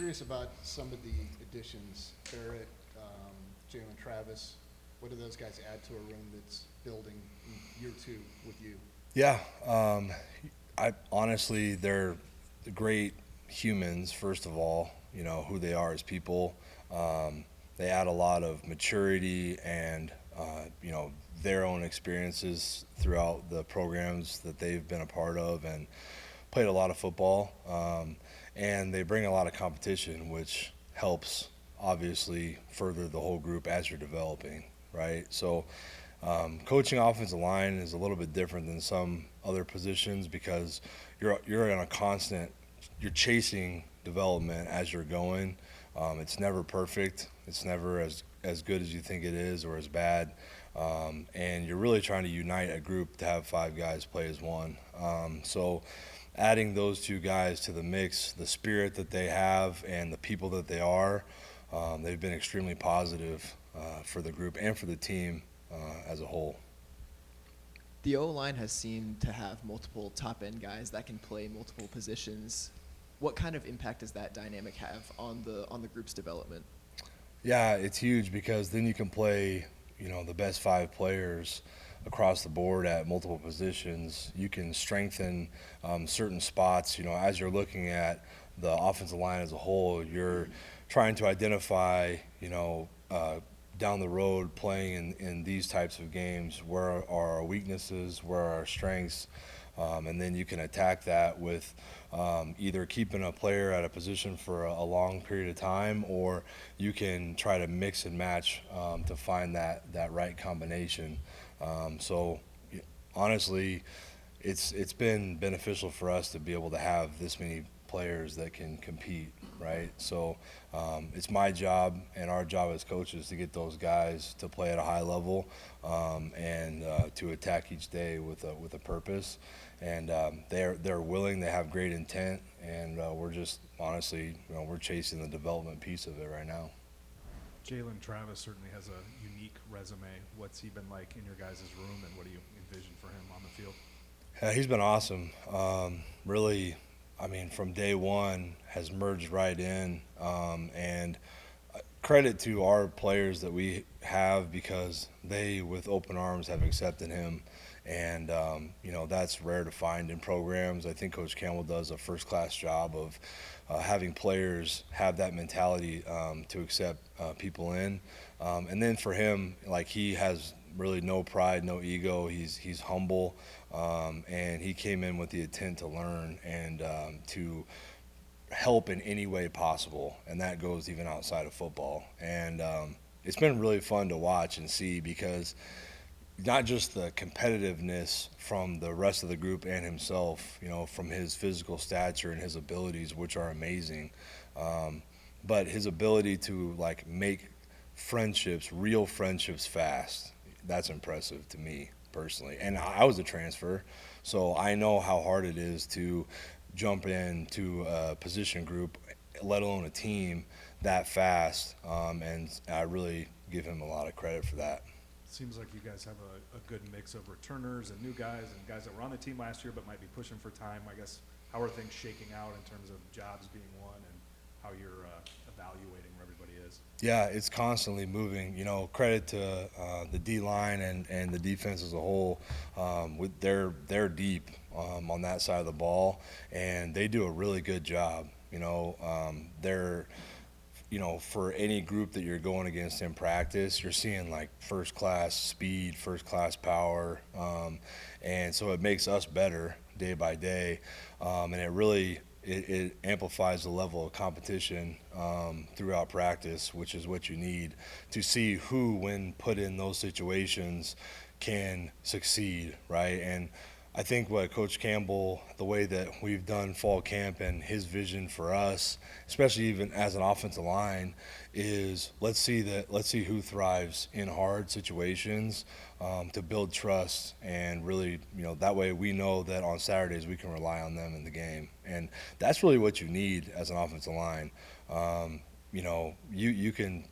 curious about some of the additions, Barrett, Jalen Travis. What do those guys add to a room that's building in year two with you? Yeah, I honestly, they're great humans. First of all, who they are as people. They add a lot of maturity and their own experiences throughout the programs that they've been a part of and played a lot of football. And they bring a lot of competition, which helps obviously further the whole group as you're developing, right? So coaching offensive line is a little bit different than some other positions because you're on a constant, you're chasing development as you're going. It's never perfect. It's never as good as you think it is or as bad. And you're really trying to unite a group to have five guys play as one. So adding those two guys to the mix, the spirit that they have and the people that they are, they've been extremely positive for the group and for the team as a whole. The O-line has seemed to have multiple top-end guys that can play multiple positions. What kind of impact does that dynamic have on the group's development? Yeah, it's huge because then you can play, the best five players across the board at multiple positions. You can strengthen certain spots. As you're looking at the offensive line as a whole, you're trying to identify, down the road playing in these types of games, where are our weaknesses, where are our strengths, and then you can attack that with either keeping a player at a position for a long period of time, or you can try to mix and match to find that right combination. So honestly, it's been beneficial for us to be able to have this many players that can compete, right? So it's my job and our job as coaches to get those guys to play at a high level and to attack each day with a purpose. And they're willing, they have great intent, and we're just honestly, we're chasing the development piece of it right now. Jalen Travis certainly has a unique resume. What's he been like in your guys' room, and what do you envision for him on the field? He's been awesome. Really, from day one, has merged right in. And credit to our players that we have because they, with open arms, have accepted him. And, that's rare to find in programs. I think Coach Campbell does a first-class job of having players have that mentality to accept people in. And then for him, he has really no pride, no ego. He's humble, and he came in with the intent to learn and to help in any way possible, and that goes even outside of football. And it's been really fun to watch and see because not just the competitiveness from the rest of the group and himself, from his physical stature and his abilities, which are amazing, but his ability to make friendships, real friendships fast. That's impressive to me personally. And I was a transfer, so I know how hard it is to jump into a position group, let alone a team, that fast. And I really give him a lot of credit for that. Seems like you guys have a good mix of returners and new guys and guys that were on the team last year but might be pushing for time. I guess, how are things shaking out in terms of jobs being won and how you're evaluating where everybody is? Yeah, it's constantly moving. Credit to the D-line and the defense as a whole. They're deep on that side of the ball, and they do a really good job. They're for any group that you're going against in practice, you're seeing first-class speed, first-class power, and so it makes us better day by day, and it really it amplifies the level of competition throughout practice, which is what you need to see who, when put in those situations, can succeed, right? And I think what Coach Campbell, the way that we've done fall camp and his vision for us, especially even as an offensive line, is let's see who thrives in hard situations to build trust and really, that way we know that on Saturdays we can rely on them in the game. And that's really what you need as an offensive line. You can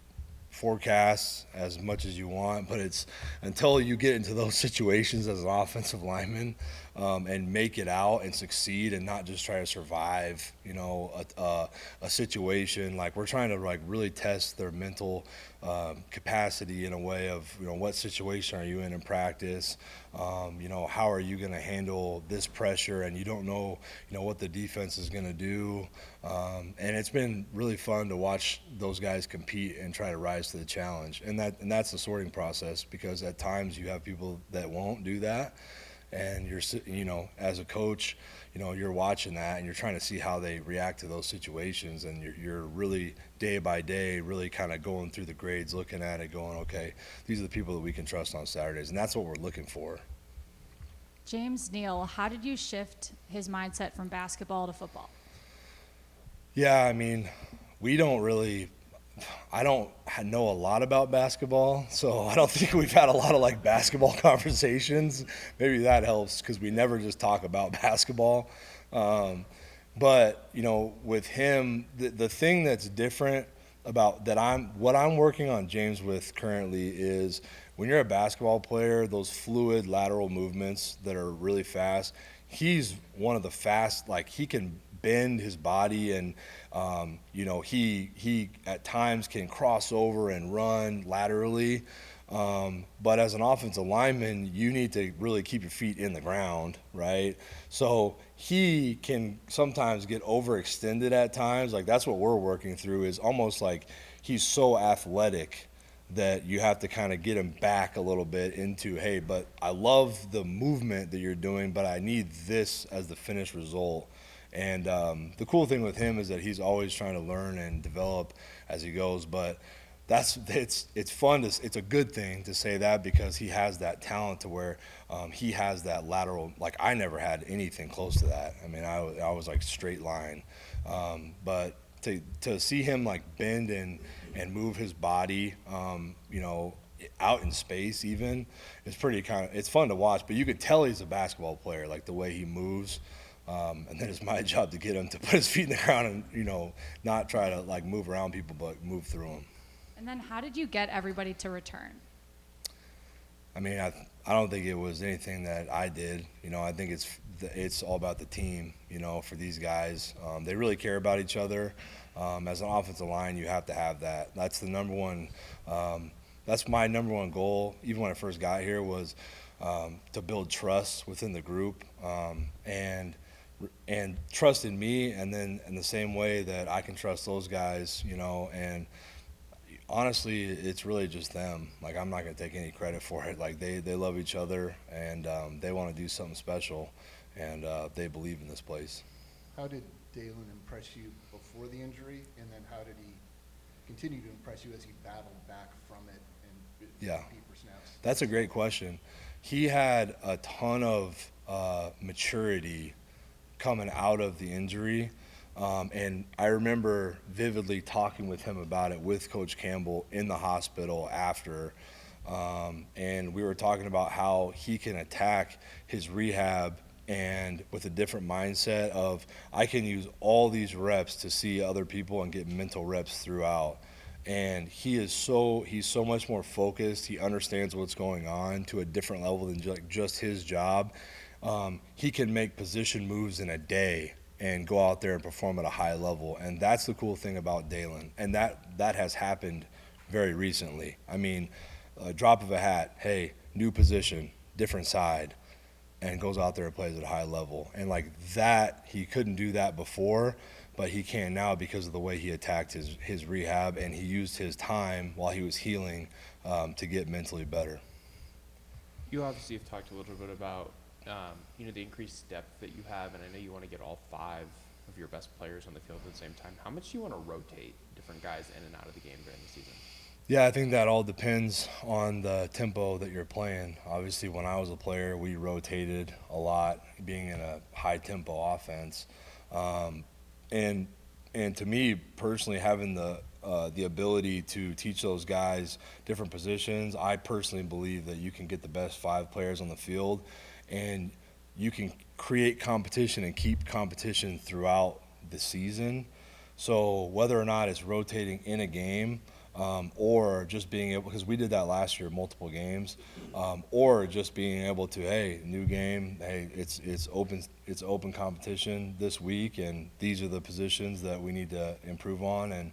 forecast as much as you want, but it's until you get into those situations as an offensive lineman, and make it out and succeed and not just try to survive, a situation. Like, we're trying to like really test their mental capacity in a way of, what situation are you in practice? How are you going to handle this pressure? And you don't know, what the defense is going to do. And it's been really fun to watch those guys compete and try to rise to the challenge. And that's the sorting process, because at times you have people that won't do that. And as a coach, you're watching that and you're trying to see how they react to those situations. And you're really day by day, really kind of going through the grades, looking at it, going, okay, these are the people that we can trust on Saturdays. And that's what we're looking for. James Neal, how did you shift his mindset from basketball to football? Yeah, I mean, I don't know a lot about basketball, so I don't think we've had a lot of like basketball conversations. Maybe that helps, because we never just talk about basketball. But with him, the thing that's different about that what I'm working on James with currently is, when you're a basketball player, those fluid lateral movements that are really fast, he's one of the fast, like he can bend his body, and he at times can cross over and run laterally, but as an offensive lineman, you need to really keep your feet in the ground, right? So he can sometimes get overextended at times. Like, that's what we're working through, is almost like he's so athletic that you have to kind of get him back a little bit into, hey, but I love the movement that you're doing, but I need this as the finished result. And the cool thing with him is that he's always trying to learn and develop as he goes. But it's fun. It's a good thing to say that, because he has that talent to where he has that lateral. Like, I never had anything close to that. I mean, I was like straight line. But to see him like bend and move his body, out in space even, it's it's fun to watch. But you could tell he's a basketball player, like the way he moves. And then it's my job to get him to put his feet in the ground and, not try to like move around people, but move through them. And then how did you get everybody to return? I mean, I don't think it was anything that I did. I think it's all about the team, for these guys. They really care about each other. As an offensive line, you have to have that. That's the number one. That's my number one goal, even when I first got here, was to build trust within the group, and trust in me, and then in the same way that I can trust those guys, and honestly, it's really just them. Like, I'm not going to take any credit for it. Like, they love each other, and they want to do something special, and they believe in this place. How did Dalen impress you before the injury, and then how did he continue to impress you as he battled back from it and deeper snaps? That's a great question. He had a ton of maturity coming out of the injury, and I remember vividly talking with him about it with Coach Campbell in the hospital after, and we were talking about how he can attack his rehab and with a different mindset of, I can use all these reps to see other people and get mental reps throughout. And he's so much more focused. He understands what's going on to a different level than just his job. He can make position moves in a day and go out there and perform at a high level. And that's the cool thing about Dalen. And that has happened very recently. I mean, a drop of a hat, hey, new position, different side, and goes out there and plays at a high level. And like that, he couldn't do that before, but he can now because of the way he attacked his rehab, and he used his time while he was healing to get mentally better. You obviously have talked a little bit about the increased depth that you have, and I know you want to get all 5 of your best players on the field at the same time. How much do you want to rotate different guys in and out of the game during the season? Yeah, I think that all depends on the tempo that you're playing. Obviously, when I was a player, we rotated a lot, being in a high-tempo offense. And to me personally, having the ability to teach those guys different positions, I personally believe that you can get the best 5 players on the field, and you can create competition and keep competition throughout the season. So whether or not it's rotating in a game, or just being able, because we did that last year, multiple games, or just being able to, hey, new game, hey, it's open competition this week, and these are the positions that we need to improve on, and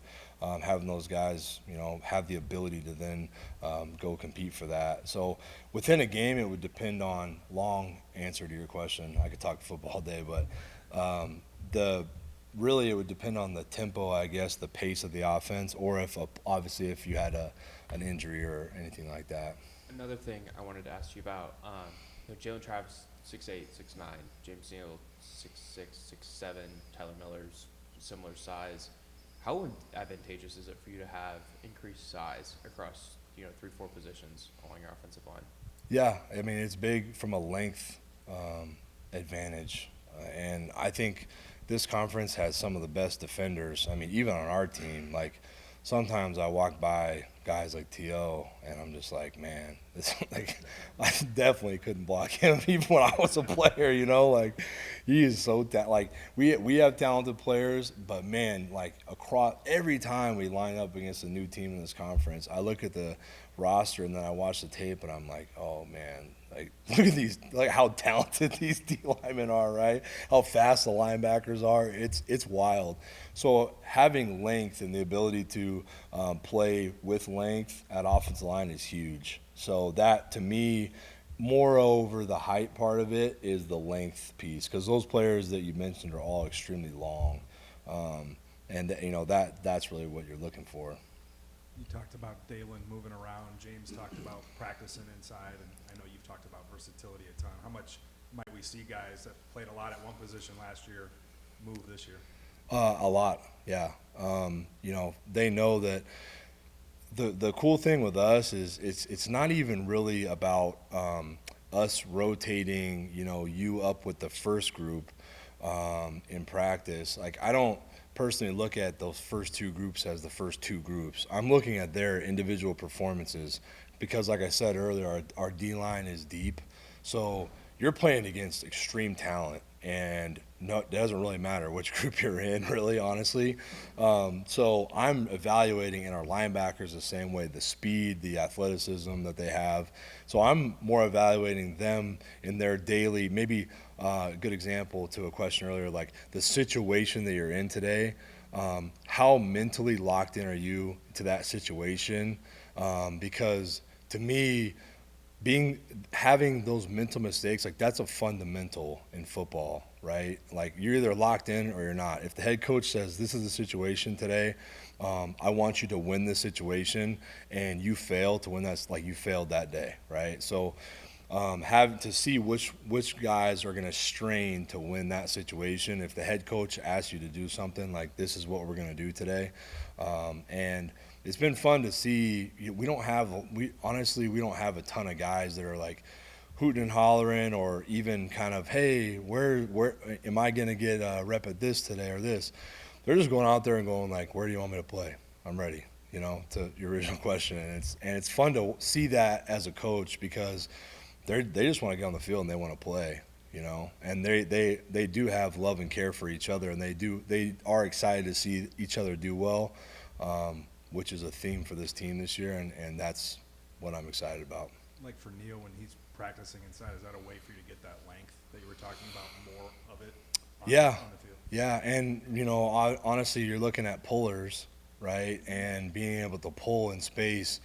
having those guys, have the ability to then go compete for that. So within a game, it would depend on, long answer to your question. I could talk football all day, but really it would depend on the tempo, I guess, the pace of the offense, or obviously if you had an injury or anything like that. Another thing I wanted to ask you about, Jalen Travis, 6'8", 6'9", James Neal, 6'6", 6'7", Tyler Miller's similar size. How advantageous is it for you to have increased size across, 3-4 positions along your offensive line? Yeah, I mean, it's big from a length advantage. And I think this conference has some of the best defenders. I mean, even on our team, like, sometimes I walk by guys like T.O., and I'm just like, man, it's like, I definitely couldn't block him even when I was a player, like, he is so like, we have talented players, but man, like, across every time we line up against a new team in this conference, I look at the roster and then I watch the tape and I'm like, oh man, like, look at these, like, how talented these D linemen are, right? How fast the linebackers are. It's wild. So having length and the ability to play with length at offensive line is huge. So that, to me, moreover, the height part of it is the length piece, because those players that you mentioned are all extremely long, and that's really what you're looking for. You talked about Dalen moving around. James talked about practicing inside, and I know you've talked about versatility a ton. How much might we see guys that played a lot at one position last year move this year? A lot, yeah. They know that the cool thing with us is it's not even really about us rotating, you up with the first group in practice. Like, I don't personally look at those first two groups as the first two groups. I'm looking at their individual performances because, like I said earlier, our D-line is deep. So you're playing against extreme talent, and no, it doesn't really matter which group you're in, really, honestly. So I'm evaluating, and our linebackers the same way, the speed, the athleticism that they have. So I'm more evaluating them in their daily, maybe a good example to a question earlier, like the situation that you're in today, how mentally locked in are you to that situation? Because to me, having those mental mistakes, like, that's a fundamental in football, right? Like, you're either locked in or you're not. If the head coach says, this is the situation today, I want you to win this situation, and you fail to win, that's like you failed that day, right? So having to see which guys are going to strain to win that situation. If the head coach asks you to do something, like, this is what we're going to do today, and it's been fun to see. We don't have a ton of guys that are like hooting and hollering, or even kind of, hey, where am I going to get a rep at this today or this? They're just going out there and going like, where do you want me to play? I'm ready, to your original question. And it's fun to see that as a coach, because they just want to get on the field and they want to play, and they do have love and care for each other, and they are excited to see each other do well, which is a theme for this team this year, and that's what I'm excited about. Like for Neal, when he's practicing inside, is that a way for you to get that length that you were talking about, more of it on the field? Yeah, and honestly, you're looking at pullers, right, and being able to pull in space.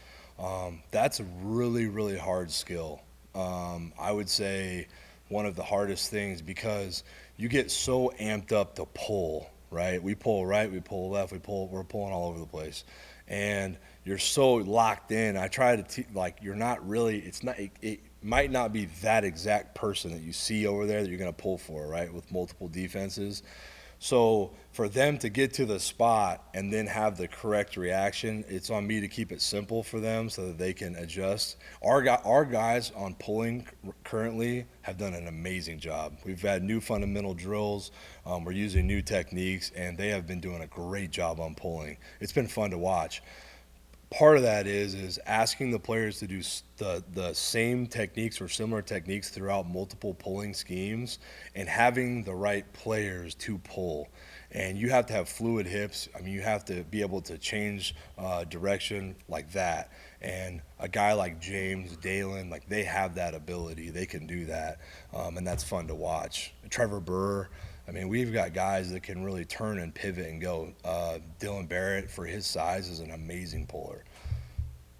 That's a really, really hard skill. I would say one of the hardest things, because you get so amped up to pull, right? We pull right, we pull left, we're pulling all over the place. And you're so locked in. I try to you're not really, it might not be that exact person that you see over there that you're going to pull for, right, with multiple defenses. So for them to get to the spot and then have the correct reaction, it's on me to keep it simple for them so that they can adjust. Our guys on pulling currently have done an amazing job. We've had new fundamental drills. We're using new techniques, and they have been doing a great job on pulling. It's been fun to watch. Part of that is asking the players to do the same techniques or similar techniques throughout multiple pulling schemes, and having the right players to pull. And you have to have fluid hips. I mean, you have to be able to change direction like that. And a guy like James, Dalen, like they have that ability. They can do that, and that's fun to watch. Trevor Burr, I mean, we've got guys that can really turn and pivot and go. Dylan Barrett, for his size, is an amazing puller.